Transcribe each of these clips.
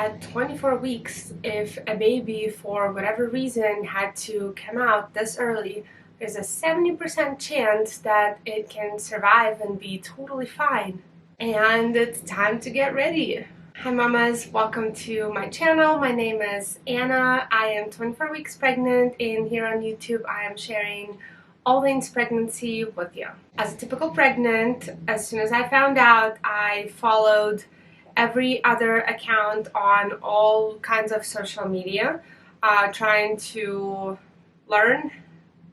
at 24 weeks, if a baby for whatever reason had to come out this early, there's a 70% chance that it can survive and be totally fine. And it's time to get ready. Hi mamas, welcome to my channel. My name is Anna. I am 24 weeks pregnant, and here on YouTube I am sharing all things pregnancy with you. As a typical pregnant, as soon as I found out, I followed every other account on all kinds of social media, trying to learn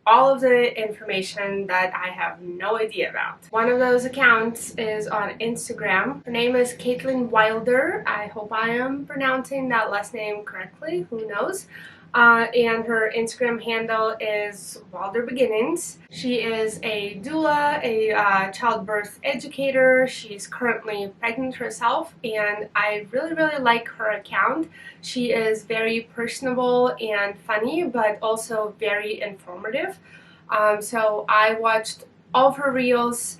all of the information that I have no idea about. One of those accounts is on Instagram. Her name is Caitlin Wilder. I hope I am pronouncing that last name correctly, who knows. And her Instagram handle is Wilder Beginnings. She is a doula, a childbirth educator. She's currently pregnant herself, and I really like her account. She is very personable and funny, but also very informative. So I watched all of her reels.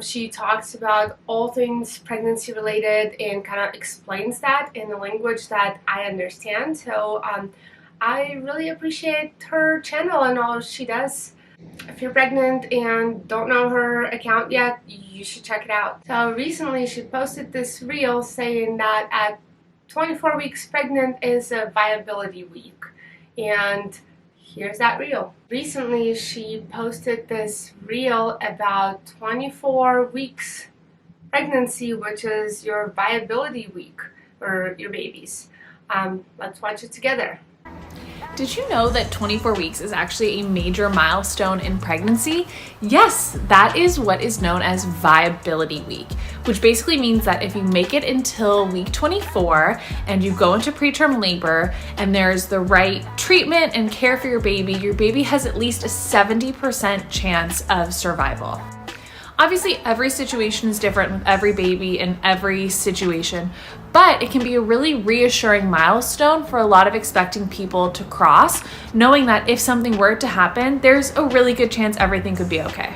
She talks about all things pregnancy related and kind of explains that in a language that I understand. So I really appreciate her channel and all she does. If you're pregnant and don't know her account yet, you should check it out. So recently she posted this reel saying that at 24 weeks pregnant is a viability week, and here's that reel. Recently she posted this reel about 24 weeks pregnancy, which is your viability week for your babies. Let's watch it together. Did you know that 24 weeks is actually a major milestone in pregnancy? Yes, that is what is known as viability week, which basically means that if you make it until week 24 and you go into preterm labor and there's the right treatment and care for your baby has at least a 70% chance of survival. Obviously, every situation is different with every baby in every situation, but it can be a really reassuring milestone for a lot of expecting people to cross, knowing that if something were to happen, there's a really good chance everything could be okay.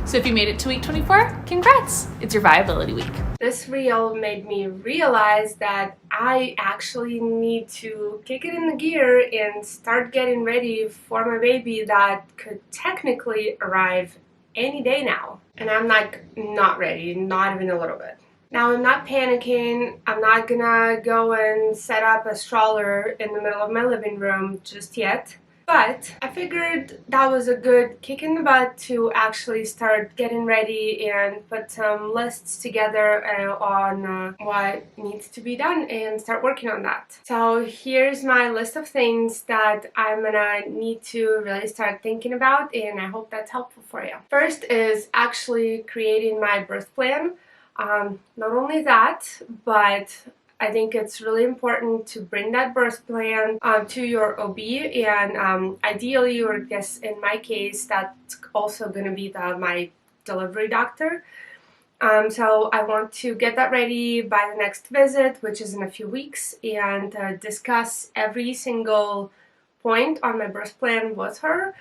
So if you made it to week 24, congrats! It's your viability week. This reel made me realize that I actually need to kick it in the gear and start getting ready for my baby that could technically arrive any day now. And I'm like not ready, not even a little bit. Now I'm not panicking. I'm not gonna go and set up a stroller in the middle of my living room just yet. But I figured that was a good kick in the butt to actually start getting ready and put some lists together on what needs to be done and start working on that. So here's my list of things that I'm gonna need to really start thinking about, and I hope that's helpful for you. First is actually creating my birth plan. Not only that, but I think it's really important to bring that birth plan to your OB, and ideally, or I guess in my case, that's also going to be my delivery doctor. So I want to get that ready by the next visit, which is in a few weeks, and discuss every single point on my birth plan with her,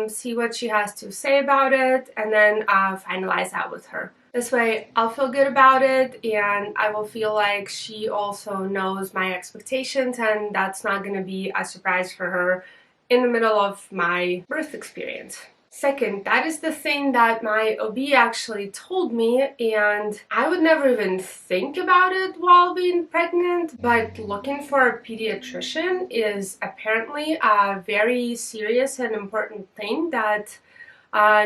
see what she has to say about it, and then finalize that with her. This way I'll feel good about it, and I will feel like she also knows my expectations, and that's not going to be a surprise for her in the middle of my birth experience. Second, that is the thing that my OB actually told me, and I would never even think about it while being pregnant, but looking for a pediatrician is apparently a very serious and important thing that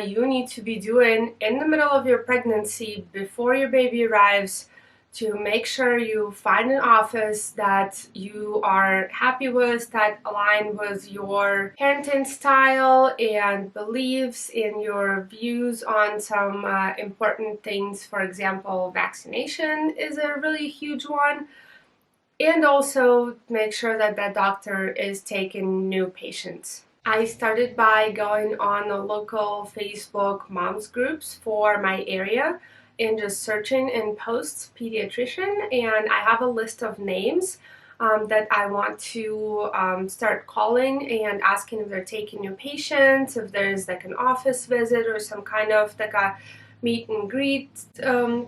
you need to be doing in the middle of your pregnancy before your baby arrives, to make sure you find an office that you are happy with, that align with your parenting style and beliefs and your views on some important things. For example, vaccination is a really huge one. And also make sure that that doctor is taking new patients. I started by going on the local Facebook moms groups for my area and just searching in posts pediatrician, and I have a list of names that I want to start calling and asking if they're taking new patients, if there's like an office visit or some kind of like a meet and greet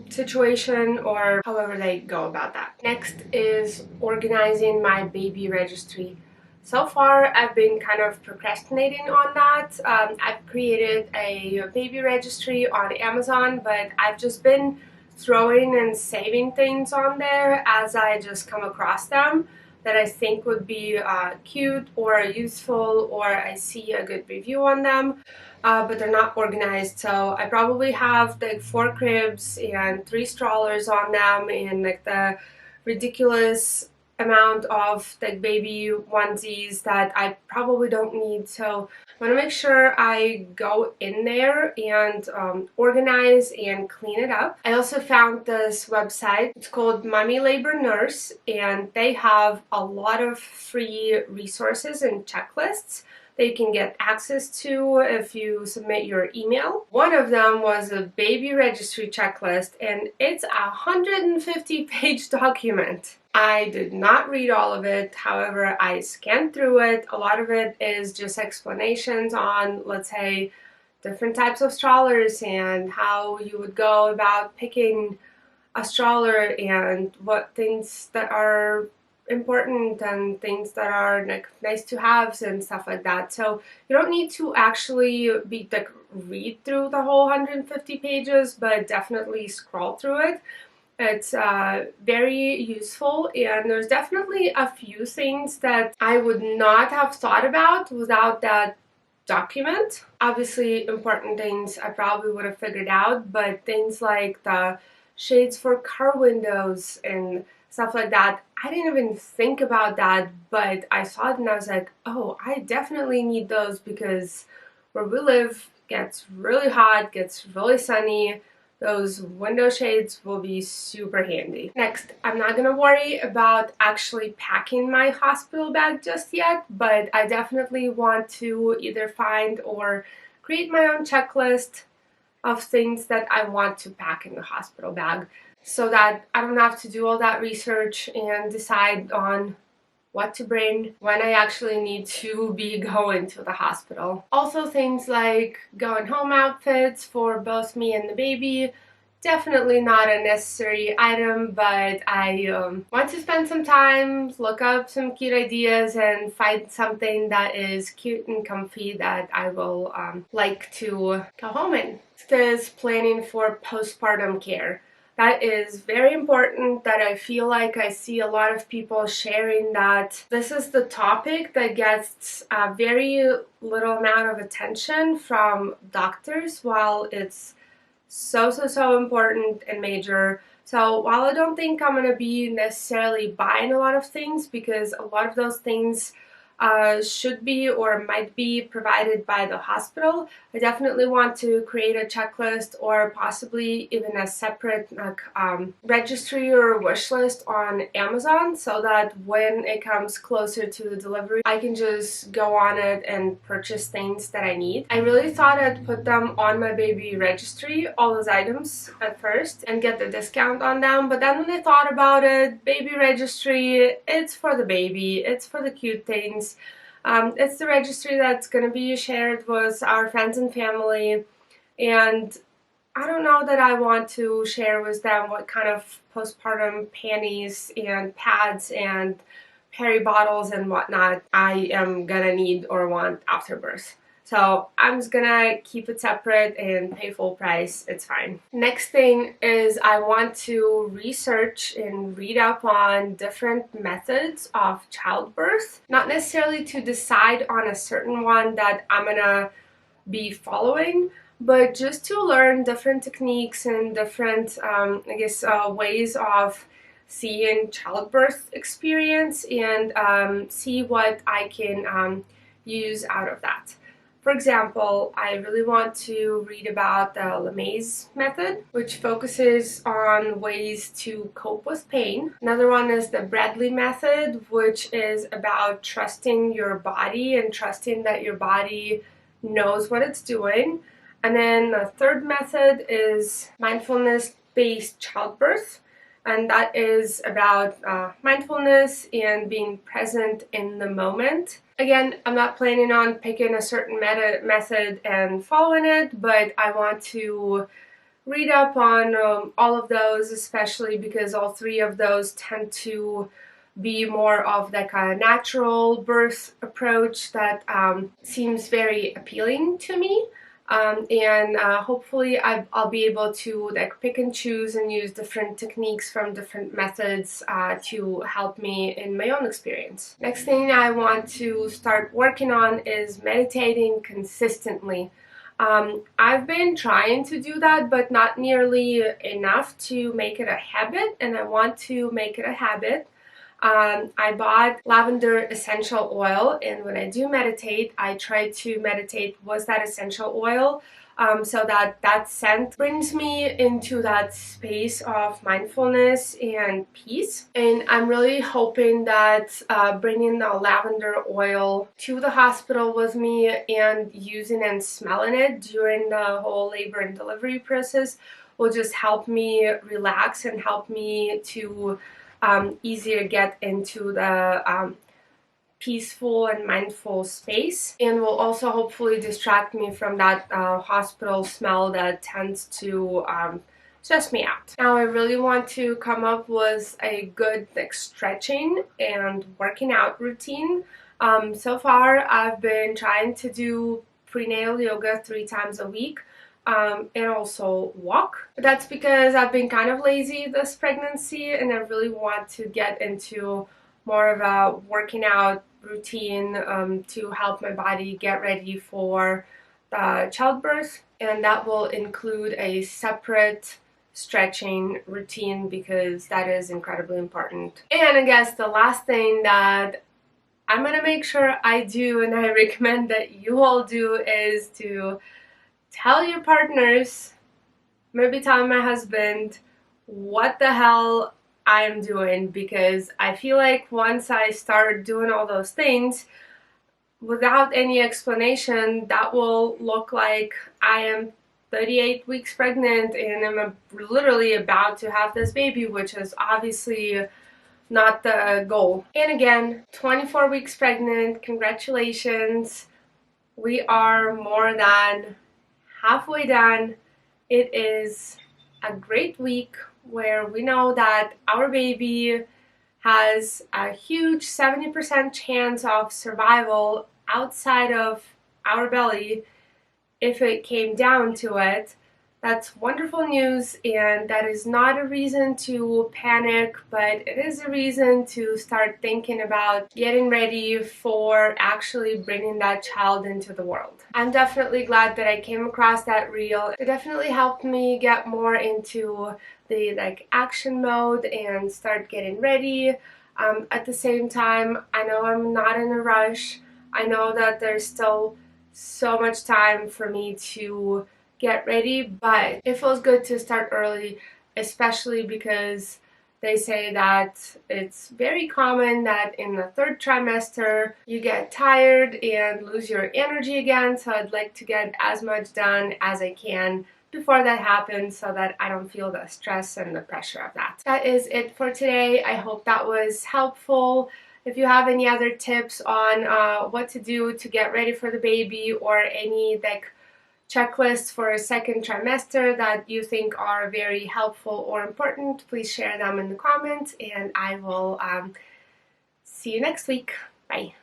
situation, or however they go about that. Next is organizing my baby registry. So far, I've been kind of procrastinating on that. I've created a baby registry on Amazon, but I've just been throwing and saving things on there as I just come across them that I think would be cute or useful, or I see a good review on them, but they're not organized. So I probably have like 4 cribs and 3 strollers on them, and like the ridiculous amount of like baby onesies that I probably don't need. So I want to make sure I go in there and organize and clean it up. I also found this website. It's called Mommy Labor Nurse, and they have a lot of free resources and checklists that you can get access to if you submit your email. One of them was a baby registry checklist, and it's a 150-page document. I did not read all of it, however, I scanned through it. A lot of it is just explanations on, let's say, different types of strollers and how you would go about picking a stroller and what things that are important and things that are like nice to haves and stuff like that. So you don't need to actually be like read through the whole 150 pages, but definitely scroll through it. It's very useful, and there's definitely a few things that I would not have thought about without that document. Obviously, important things I probably would have figured out, but things like the shades for car windows and stuff like that, I didn't even think about that, but I saw it and I was like, oh, I definitely need those because where we live gets really hot, gets really sunny. Those window shades will be super handy. Next, I'm not gonna worry about actually packing my hospital bag just yet, but I definitely want to either find or create my own checklist of things that I want to pack in the hospital bag so that I don't have to do all that research and decide on what to bring when I actually need to be going to the hospital. Also, things like going home outfits for both me and the baby. Definitely not a necessary item, but I want to spend some time, look up some cute ideas, and find something that is cute and comfy that I will like to go home in. Next is planning for postpartum care. That is very important, that I feel like I see a lot of people sharing that this is the topic that gets a very little amount of attention from doctors, while it's so important and major. So while I don't think I'm going to be necessarily buying a lot of things, because a lot of those things should be or might be provided by the hospital, I definitely want to create a checklist or possibly even a separate registry or wish list on Amazon, so that when it comes closer to the delivery, I can just go on it and purchase things that I need. I really thought I'd put them on my baby registry, all those items at first, and get the discount on them, but then when I thought about it, baby registry, it's for the baby, it's for the cute things. It's the registry that's going to be shared with our friends and family, and I don't know that I want to share with them what kind of postpartum panties and pads and peri bottles and whatnot I am gonna need or want after birth. So I'm just gonna keep it separate and pay full price. It's fine. Next thing is I want to research and read up on different methods of childbirth. Not necessarily to decide on a certain one that I'm gonna be following, but just to learn different techniques and different, ways of seeing childbirth experience, and see what I can use out of that. For example, I really want to read about the Lemay's method, which focuses on ways to cope with pain. Another one is the Bradley method, which is about trusting your body and trusting that your body knows what it's doing. And then the third method is mindfulness-based childbirth, and that is about mindfulness and being present in the moment. Again, I'm not planning on picking a certain method and following it, but I want to read up on all of those, especially because all three of those tend to be more of like a natural birth approach that seems very appealing to me. And hopefully I'll be able to like pick and choose and use different techniques from different methods to help me in my own experience. Next thing I want to start working on is meditating consistently. I've been trying to do that, but not nearly enough to make it a habit, and I want to make it a habit. I bought lavender essential oil, and when I do meditate, I try to meditate with that essential oil, so that scent brings me into that space of mindfulness and peace. And I'm really hoping that bringing the lavender oil to the hospital with me and using and smelling it during the whole labor and delivery process will just help me relax and help me to easier get into the peaceful and mindful space, and will also hopefully distract me from that hospital smell that tends to stress me out. Now I really want to come up with a good like stretching and working out routine. So far I've been trying to do prenatal yoga 3 times a week. And also walk. That's because I've been kind of lazy this pregnancy, and I really want to get into more of a working out routine to help my body get ready for the childbirth, and that will include a separate stretching routine because that is incredibly important. And I guess the last thing that I'm gonna make sure I do, and I recommend that you all do, is to tell your partners, maybe tell my husband, what the hell I am doing, because I feel like once I start doing all those things without any explanation, that will look like I am 38 weeks pregnant and I'm literally about to have this baby, which is obviously not the goal. And again, 24 weeks pregnant, congratulations. We are more than halfway done. It is a great week where we know that our baby has a huge 70% chance of survival outside of our belly if it came down to it. That's wonderful news, and that is not a reason to panic, but it is a reason to start thinking about getting ready for actually bringing that child into the world. I'm definitely glad that I came across that reel. It definitely helped me get more into the action mode and start getting ready. At the same time, I know I'm not in a rush. I know that there's still so much time for me to get ready, but it feels good to start early, especially because they say that it's very common that in the third trimester you get tired and lose your energy again, so I'd like to get as much done as I can before that happens so that I don't feel the stress and the pressure of that. That is it for today. I hope that was helpful. If you have any other tips on what to do to get ready for the baby, or any checklists for a second trimester that you think are very helpful or important, please share them in the comments, and I will see you next week. Bye.